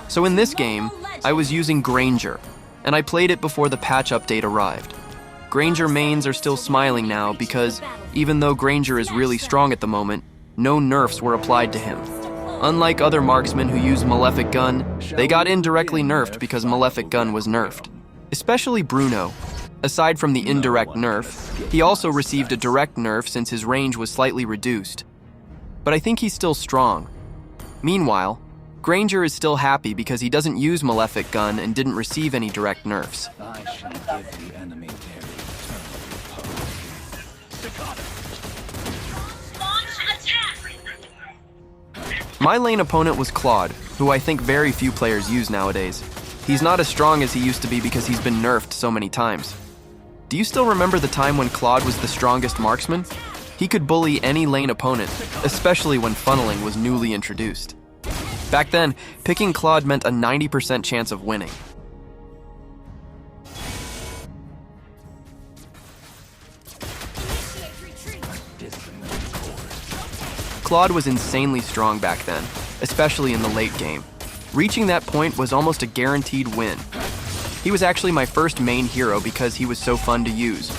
So in this game, I was using Granger, and I played it before the patch update arrived. Granger mains are still smiling now because, even though Granger is really strong at the moment, no nerfs were applied to him. Unlike other marksmen who use Malefic Gun, they got indirectly nerfed because Malefic Gun was nerfed. Especially Bruno. Aside from the indirect nerf, he also received a direct nerf since his range was slightly reduced. But I think he's still strong. Meanwhile, Granger is still happy because he doesn't use Malefic Gun and didn't receive any direct nerfs. I shall give the enemy their My lane opponent was Claude, who I think very few players use nowadays. He's not as strong as he used to be because he's been nerfed so many times. Do you still remember the time when Claude was the strongest marksman? He could bully any lane opponent, especially when funneling was newly introduced. Back then, picking Claude meant a 90% chance of winning. Claude was insanely strong back then, especially in the late game. Reaching that point was almost a guaranteed win. He was actually my first main hero because he was so fun to use.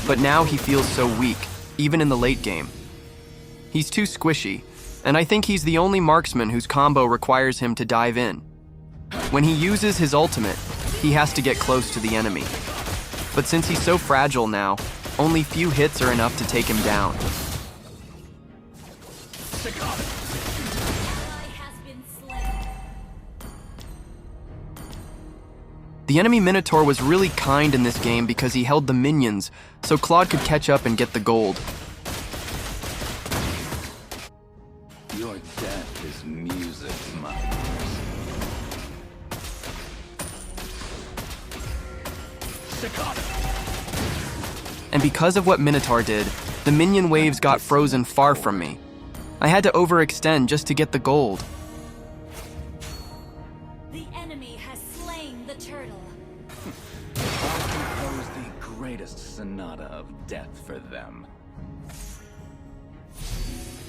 But now he feels so weak, even in the late game. He's too squishy, and I think he's the only marksman whose combo requires him to dive in. When he uses his ultimate, he has to get close to the enemy. But since he's so fragile now, only few hits are enough to take him down. The enemy Minotaur was really kind in this game because he held the minions, so Claude could catch up and get the gold. Your death is music to my ears. And because of what Minotaur did, the minion waves got frozen far from me. I had to overextend just to get the gold. The enemy has slain the turtle. I'll compose the greatest sonata of death for them.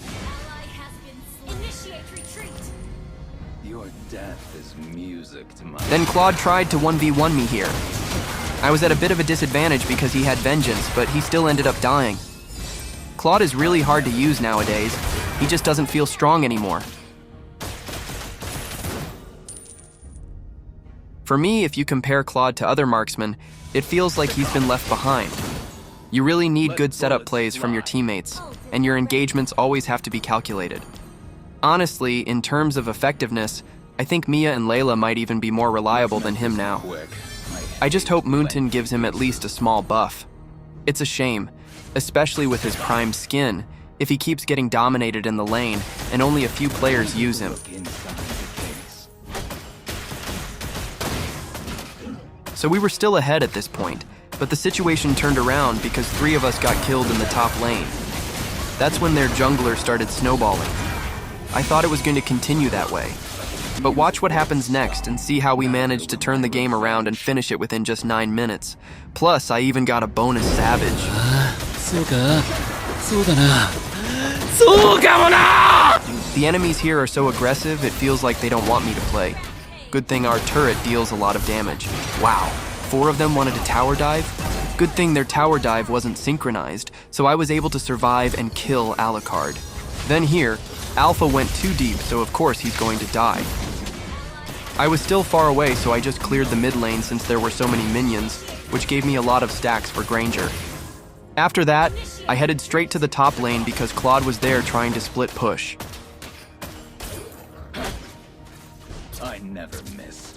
Ally has been slain. Initiate retreat. Your death is music to my Then Claude tried to 1v1 me here. I was at a bit of a disadvantage because he had Vengeance, but he still ended up dying. Claude is really hard to use nowadays. He just doesn't feel strong anymore. For me, if you compare Claude to other marksmen, it feels like he's been left behind. You really need good setup plays from your teammates, and your engagements always have to be calculated. Honestly, in terms of effectiveness, I think Mia and Layla might even be more reliable than him now. I just hope Moonton gives him at least a small buff. It's a shame, especially with his prime skin, if he keeps getting dominated in the lane and only a few players use him. So we were still ahead at this point, but the situation turned around because 3 of us got killed in the top lane. That's when their jungler started snowballing. I thought it was going to continue that way. But watch what happens next and see how we managed to turn the game around and finish it within just 9 minutes. Plus, I even got a bonus savage. The enemies here are so aggressive, it feels like they don't want me to play. Good thing our turret deals a lot of damage. Wow, 4 of them wanted to tower dive? Good thing their tower dive wasn't synchronized, so I was able to survive and kill Alucard. Then here, Alpha went too deep, so of course he's going to die. I was still far away, so I just cleared the mid lane since there were so many minions, which gave me a lot of stacks for Granger. After that, I headed straight to the top lane because Claude was there trying to split push. I never miss.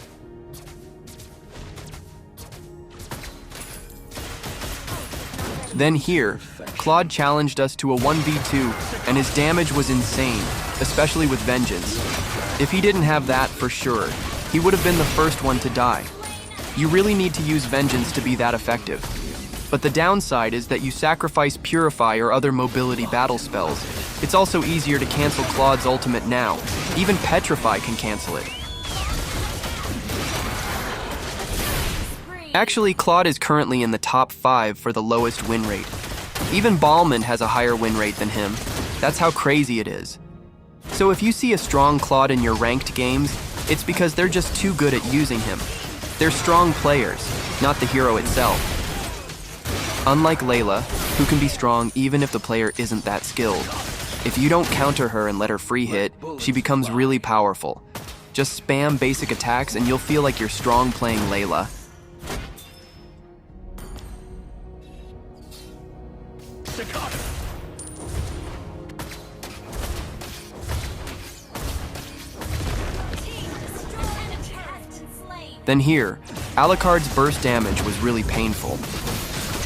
Then here, Claude challenged us to a 1v2, and his damage was insane, especially with Vengeance. If he didn't have that for sure, he would have been the first one to die. You really need to use Vengeance to be that effective. But the downside is that you sacrifice Purify or other mobility battle spells. It's also easier to cancel Claude's ultimate now. Even Petrify can cancel it. Actually, Claude is currently in the top 5 for the lowest win rate. Even Balman has a higher win rate than him. That's how crazy it is. So if you see a strong Claude in your ranked games, It's because they're just too good at using him. They're strong players, not the hero itself. Unlike Layla, who can be strong even if the player isn't that skilled. If you don't counter her and let her free hit, she becomes really powerful. Just spam basic attacks and you'll feel like you're strong playing Layla. Then here, Alucard's burst damage was really painful.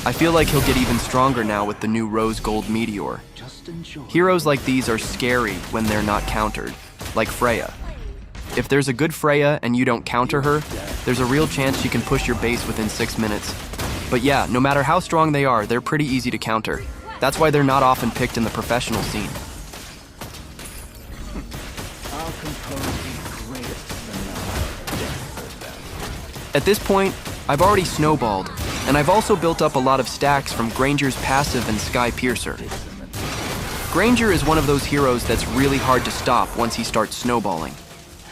I feel like he'll get even stronger now with the new Rose Gold Meteor. Heroes like these are scary when they're not countered, like Freya. If there's a good Freya and you don't counter her, there's a real chance she can push your base within 6 minutes. But yeah, no matter how strong they are, they're pretty easy to counter. That's why they're not often picked in the professional scene. I'll compose the greatest sonata of death for them. At this point, I've already snowballed, and I've also built up a lot of stacks from Granger's passive and Sky Piercer. Granger is one of those heroes that's really hard to stop once he starts snowballing.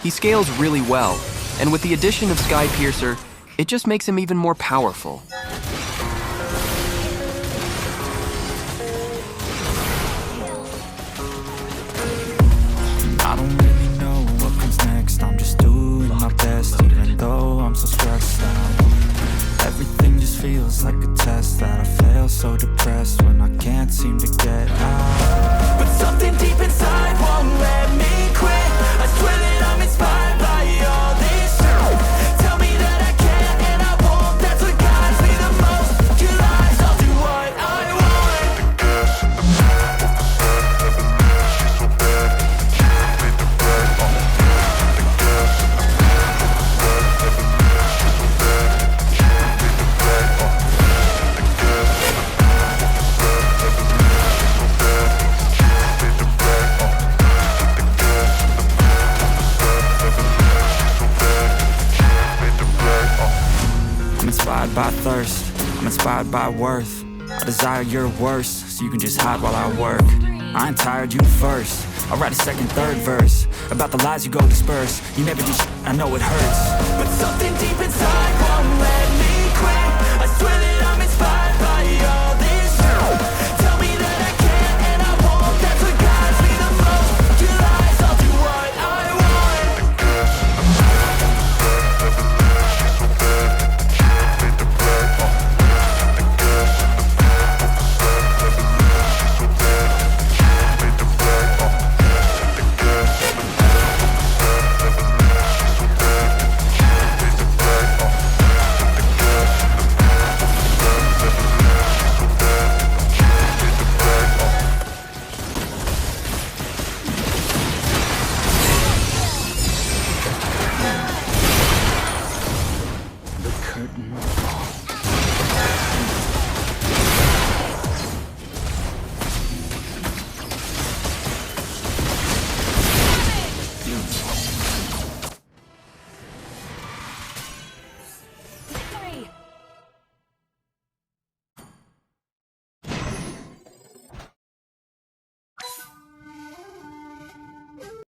He scales really well, and with the addition of Sky Piercer, it just makes him even more powerful. I don't really know what comes next. I'm just doing my best, even though I'm so stressed out. Everything just feels like a test that I fail, so depressed when I can't seem to get out. But something deep inside won't let me quit. I swear that I'm inspired by all this shit. Tell me that I can and I won't. That's what guides me the most. Your lies, I'll do what I want. The gas in the back of the set, never leave. She's so bad. She made the bed. The gas in the back of the set, never leave. She's so bad. She made the bed. The gas in the back of the set, never leave. She's so bad. She made the bed. The gas in the back of the set, never leave. She's so bad. She made the bed. I'm inspired by thirst. I'm inspired by worth. I desire your worst, so you can just hide while I work. I ain't tired, you first. I'll write a second, third verse about the lies you go disperse. You never do shit, I know it hurts, but something deep inside won't let